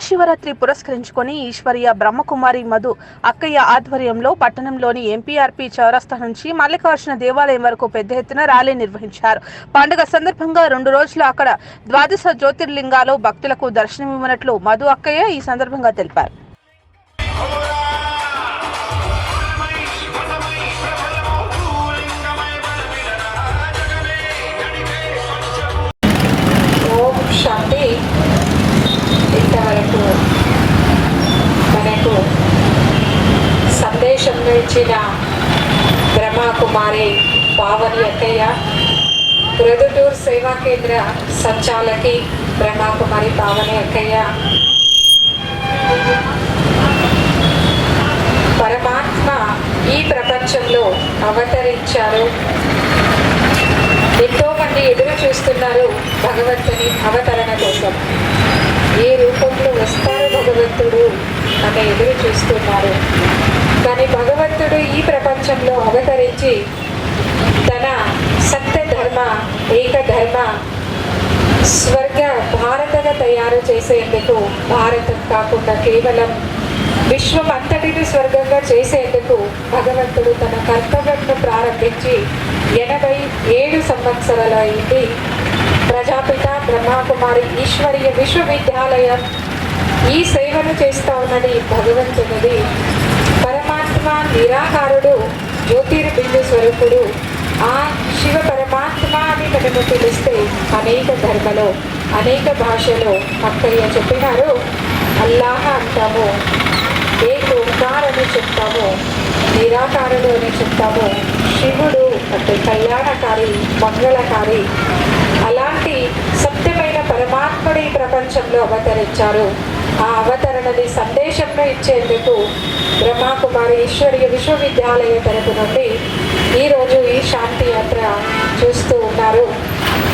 మహాశివరాత్రి పురస్కరించుకొని ఈశ్వరీయ బ్రహ్మకుమారి మధు అక్కయ్య ఆధ్వర్యంలో పట్టణంలోని ఎంపీఆర్పీ చౌరస్తా నుంచి మల్లికార్జున దేవాలయం వరకు పెద్ద ఎత్తున ర్యాలీ నిర్వహించారు. పండుగ సందర్భంగా 2 రోజులు అక్కడ ద్వాదశ జ్యోతిర్లింగాలు భక్తులకు దర్శనమివ్వనున్నట్లు మధు అక్కయ్య ఈ సందర్భంగా తెలిపారు. శాంతి. ఇంతవరకు మనకు సందేశంలో ఇచ్చిన బ్రహ్మకుమారి పావని అక్కయ్య, ప్రొద్దుటూరు సేవా కేంద్ర సంచాలకి బ్రహ్మకుమారి పావని అక్కయ్య, పరమాత్మ ఈ ప్రపంచంలో అవతరించారు. ఎంతో మంది ఎదురు చూస్తున్నారు భగవంతుని అవతరణ కోసం. ఏ రూపంలో వస్తారు భగవంతుడు అని ఎదురు చూస్తున్నారు. కానీ భగవంతుడు ఈ ప్రపంచంలో అవతరించి తన సత్య ధర్మ, ఏకధర్మ స్వర్గ భారతగా తయారు చేసేందుకు, భారతం కాకుండా కేవలం విశ్వం అంతటిని స్వర్గంగా చేసేందుకు భగవంతుడు తన కర్తవ్యంను ప్రారంభించి 87 సంవత్సరాలు అయింది. ప్రజాపిత బ్రహ్మకుమారి ఈశ్వరీయ విశ్వవిద్యాలయం ఈ సేవను చేస్తూ ఉన్నది భగవంతునిది. పరమాత్మ నిరాకారుడు, జ్యోతిర్బిందు స్వరూపుడు. ఆ శివ పరమాత్మ అని మనము పిలిస్తే అనేక ధర్మలో, అనేక భాషలో అక్కయ్య చెప్పినారు. అల్లాహ్ అంటాము, ఏక్ ఓంకార్ అని చెప్తాము, నిరాకారుడు అని చెప్తాము. శివుడు అంటే కళ్యాణకారి, మంగళకారి. అలాంటి సత్యమైన పరమాత్ముడు ఈ ప్రపంచంలో అవతరించారు. ఆ అవతరణని సందేశంలో ఇచ్చేందుకు బ్రహ్మకుమారి ఈశ్వరీయ విశ్వవిద్యాలయ తరపు నుండి ఈరోజు ఈ శాంతి యాత్ర చూస్తూ ఉన్నారు.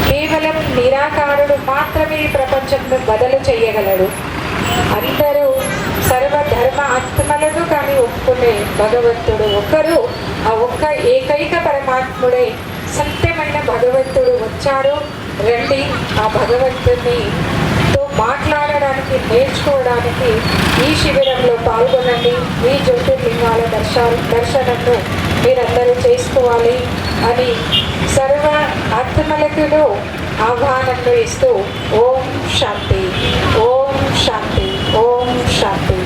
కేవలం నిరాకారుడు మాత్రమే ఈ ప్రపంచంలో బదులు చేయగలడు. అందరూ సర్వధర్మ ఆత్మలను కానీ ఒప్పుకునే భగవంతుడు ఒక్కరు. ఆ ఒక్క ఏకైక పరమాత్ముడే, సత్యమైన భగవంతుడు వచ్చారు. రండి, ఆ భగవంతునితో మాట్లాడడానికి, నేర్చుకోవడానికి ఈ శిబిరంలో పాల్గొనండి. ఈ జ్యోతిర్లింగాల దర్శనంను మీరందరూ చేసుకోవాలి అని సర్వ ఆత్మలకును ఆహ్వానంలో ఇస్తూ ఓం శాంతి, ఓం శాంతి, ఓం శాంతి.